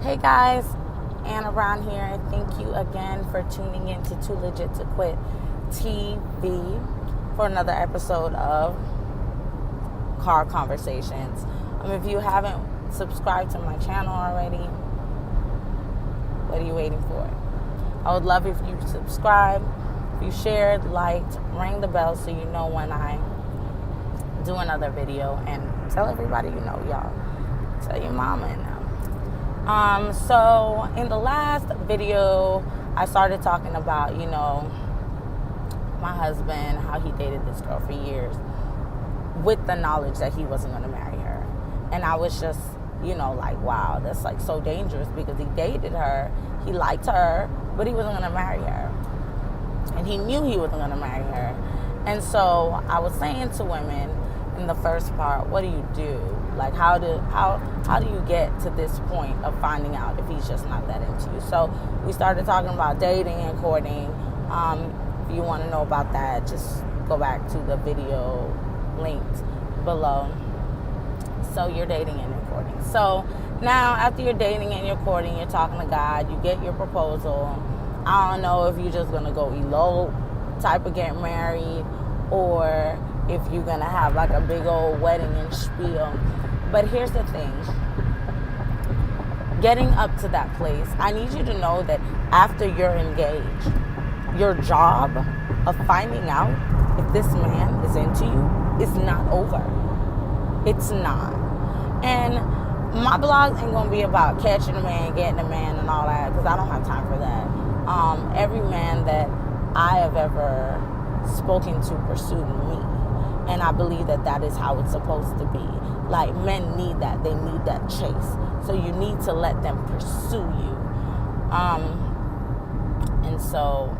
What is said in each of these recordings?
Hey guys, Anna Brown here, and thank you again for tuning in to Too Legit to Quit TV for another episode of Car Conversations. If you haven't subscribed to my channel already, what are you waiting for? I would love if you subscribe, if you shared, liked, ring the bell so you know when I do another video, and tell everybody you know, y'all. Tell your mama and them. So in the last video, I started talking about, my husband, how he dated this girl for years with the knowledge that he wasn't going to marry her. And I was just, like, wow, that's like so dangerous, because he dated her, he liked her, but he wasn't going to marry her. And he knew he wasn't going to marry her. And so I was saying to women in the first part, what do you do? Like, how do you get to this point of finding out if he's just not that into you? So we started talking about dating and courting. If you want to know about that, just go back to the video linked below. So you're dating and you're courting. So now, after you're dating and you're courting, you're talking to God, you get your proposal. I don't know if you're just going to go elope, type of get married, or if you're going to have like a big old wedding and spiel. But here's the thing. Getting up to that place, I need you to know that after you're engaged, your job of finding out if this man is into you is not over. It's not. And my blog ain't going to be about catching a man, getting a man, and all that, because I don't have time for that. Every man that I have ever spoken to pursued me. And I believe that that is how it's supposed to be. Like, men need that. They need that chase. So you need to let them pursue you. And so,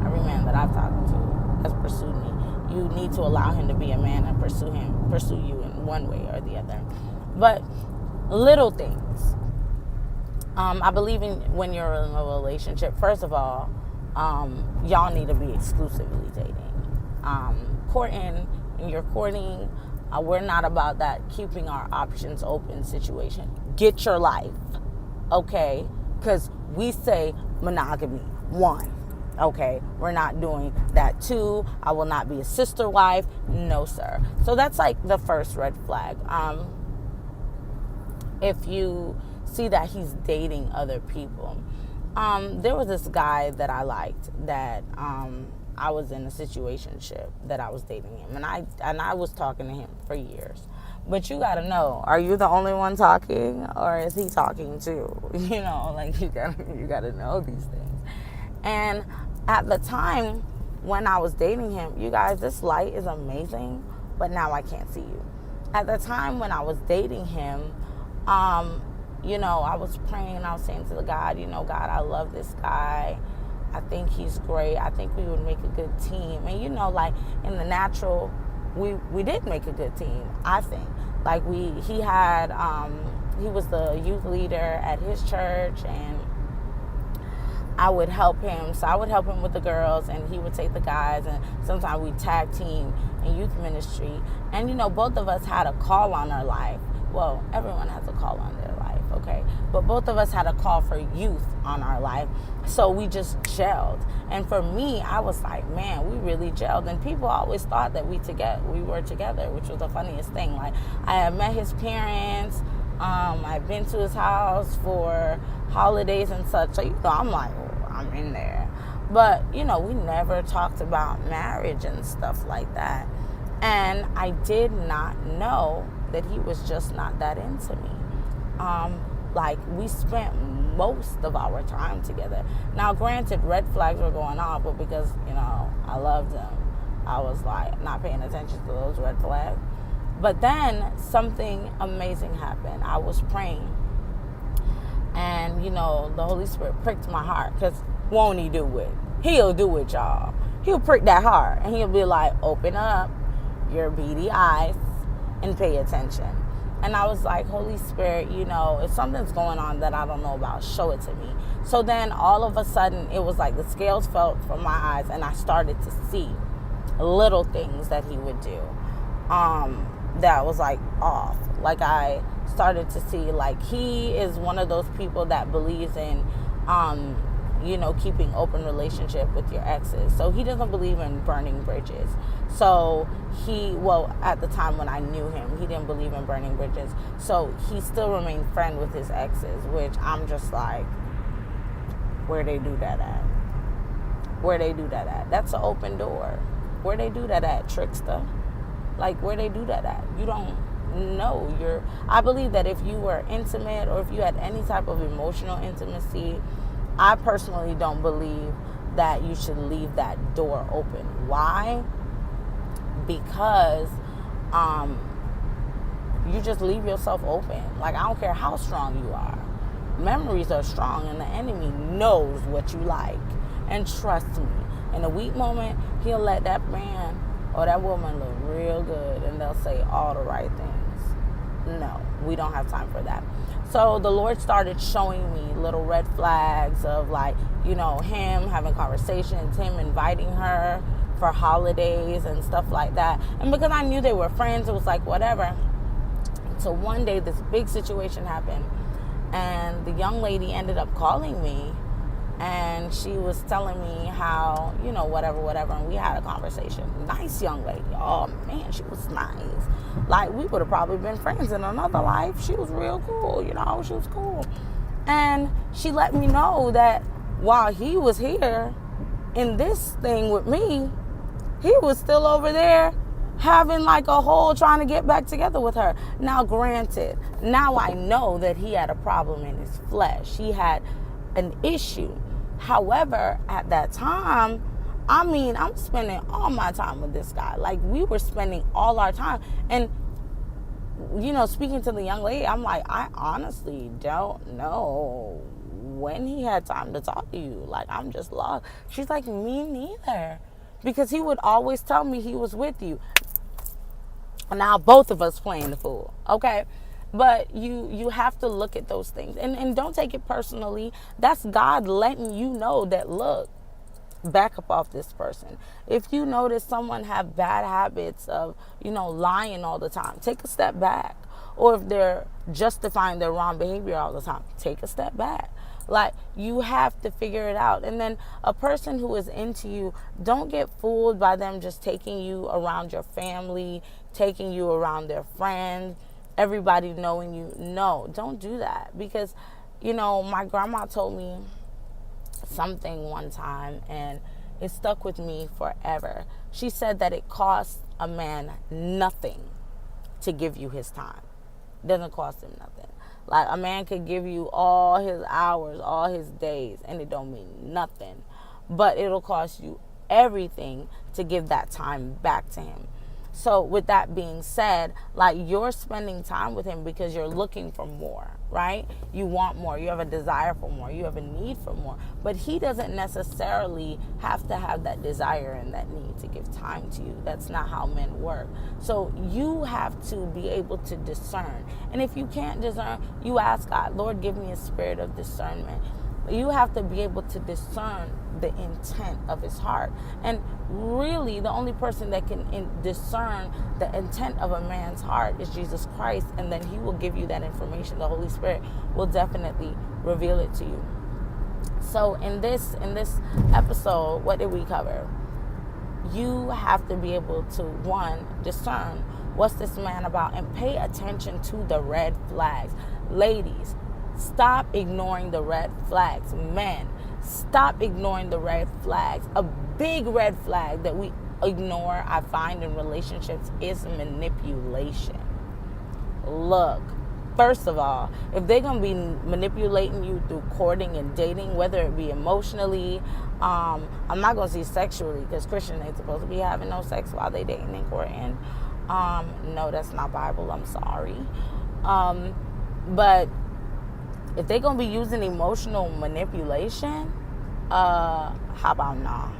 every man that I've talked to has pursued me. You need to allow him to be a man and pursue you in one way or the other. But little things. I believe when you're in a relationship, first of all, y'all need to be exclusively dating. Courting, and you're courting, we're not about that keeping our options open situation. Get your life, okay? Because we say monogamy, 1, okay? We're not doing that 2. I will not be a sister wife. No, sir. So that's like the first red flag. If you see that he's dating other people. There was this guy that I liked that I was in a situationship that I was dating him, and I was talking to him for years. But you gotta know, are you the only one talking, or is he talking too? Like, you gotta know these things. And at the time when I was dating him, you guys, this light is amazing, but now I can't see you. At the time when I was dating him, I was praying and I was saying to the God, God, I love this guy. I think he's great. I think we would make a good team. And, like, in the natural, we did make a good team, I think. Like, he was the youth leader at his church, and I would help him. So I would help him with the girls, and he would take the guys, and sometimes we tag team in youth ministry. And, both of us had a call on our life. Well, everyone has a call on their life, okay? But both of us had a call for youth on our life. So we just gelled. And for me, I was like, man, we really gelled. And people always thought that we were together, which was the funniest thing. Like, I had met his parents. I've been to his house for holidays and such. So, I'm like, I'm in there. But, we never talked about marriage and stuff like that. And I did not know that he was just not that into me. Like, we spent most of our time together. Now, granted, red flags were going on, but because, I loved him, I was like not paying attention to those red flags. But then something amazing happened. I was praying, and, the Holy Spirit pricked my heart, because won't he do it? He'll do it, y'all. He'll prick that heart, and he'll be like, open up your beady eyes and pay attention. And I was like, Holy Spirit, if something's going on that I don't know about, show it to me. So then all of a sudden, it was like the scales fell from my eyes, and I started to see little things that he would do that was like off. Like, I started to see, like, he is one of those people that believes in keeping open relationship with your exes. So he doesn't believe in burning bridges. So at the time when I knew him, he didn't believe in burning bridges. So he still remained friend with his exes, which I'm just like, where they do that at? Where they do that at? That's an open door. Where they do that at, trickster? Like, where they do that at? You don't know. I believe that if you were intimate or if you had any type of emotional intimacy, I personally don't believe that you should leave that door open. Why? Because you just leave yourself open. Like, I don't care how strong you are. Memories are strong, and the enemy knows what you like. And trust me, in a weak moment, he'll let that man or that woman look real good, and they'll say all the right things. No, we don't have time for that. So the Lord started showing me little red flags of, like, him having conversations, him inviting her for holidays and stuff like that. And because I knew they were friends, it was like, whatever. So one day this big situation happened, and the young lady ended up calling me, and she was telling me how, whatever, and we had a conversation. Nice young lady. Oh, man, she was nice. Like, we would have probably been friends in another life. She was real cool, she was cool. And she let me know that while he was here in this thing with me, he was still over there having like a whole trying to get back together with her. Now, granted, now I know that he had a problem in his flesh. He had an issue. However, at that time, I'm spending all my time with this guy. Like, we were spending all our time. And, speaking to the young lady, I'm like, I honestly don't know when he had time to talk to you. Like, I'm just lost. She's like, me neither. Because he would always tell me he was with you. Now, both of us playing the fool, okay? But you have to look at those things. And don't take it personally. That's God letting you know that, look, back up off this person. If you notice someone have bad habits of, lying all the time, take a step back. Or if they're justifying their wrong behavior all the time, take a step back. Like, you have to figure it out. And then a person who is into you, don't get fooled by them just taking you around your family, taking you around their friends, everybody knowing you. No, don't do that. Because, my grandma told me something one time, and it stuck with me forever. She said that it costs a man nothing to give you his time. It doesn't cost him nothing. Like, a man could give you all his hours, all his days, and it don't mean nothing. But it'll cost you everything to give that time back to him. So with that being said, like, you're spending time with him because you're looking for more, right? You want more. You have a desire for more. You have a need for more. But he doesn't necessarily have to have that desire and that need to give time to you. That's not how men work. So you have to be able to discern. And if you can't discern, you ask God, Lord, give me a spirit of discernment. You have to be able to discern the intent of his heart. And really, the only person that can discern the intent of a man's heart is Jesus Christ. And then he will give you that information. The Holy Spirit will definitely reveal it to you. So in this episode, what did we cover? You have to be able to, one, discern what's this man about, and pay attention to the red flags. Ladies, stop ignoring the red flags. Men, stop ignoring the red flags. A big red flag that we ignore, I find, in relationships is manipulation. Look, first of all, if they're going to be manipulating you through courting and dating, whether it be emotionally, I'm not going to say sexually, because Christians ain't supposed to be having no sex while they dating and courting. No, that's not Bible. I'm sorry. But if they're going to be using emotional manipulation, how about nah?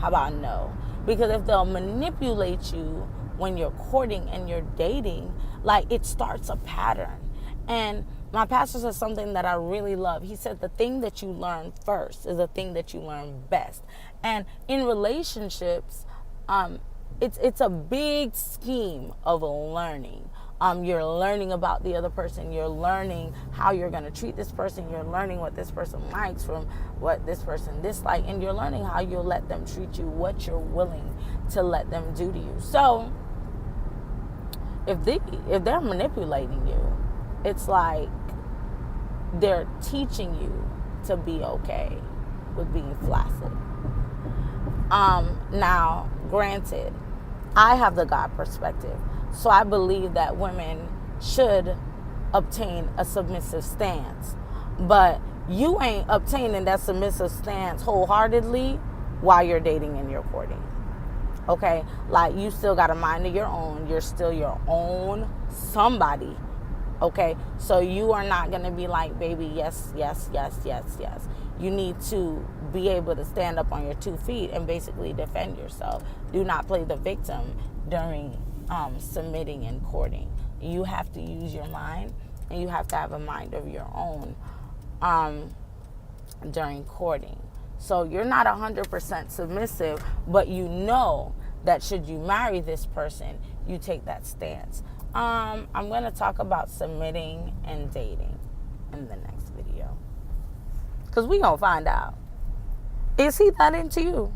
How about no? Because if they'll manipulate you when you're courting and you're dating, like, it starts a pattern. And my pastor says something that I really love. He said the thing that you learn first is the thing that you learn best. And in relationships, it's a big scheme of learning. You're learning about the other person. You're learning how you're going to treat this person. You're learning what this person likes from what this person dislikes. And you're learning how you'll let them treat you, what you're willing to let them do to you. So if they're manipulating you, it's like they're teaching you to be okay with being flaccid. Now, granted, I have the God perspective. So I believe that women should obtain a submissive stance. But you ain't obtaining that submissive stance wholeheartedly while you're dating and you're courting. Okay? Like, you still got a mind of your own. You're still your own somebody. Okay? So you are not going to be like, baby, yes, yes, yes, yes, yes. You need to be able to stand up on your 2 feet and basically defend yourself. Do not play the victim during submitting and courting. You have to use your mind, and you have to have a mind of your own during courting. So you're not 100% submissive, but you know that should you marry this person, you take that stance. I'm going to talk about submitting and dating in the next video, because we're going to find out. Is he that into you?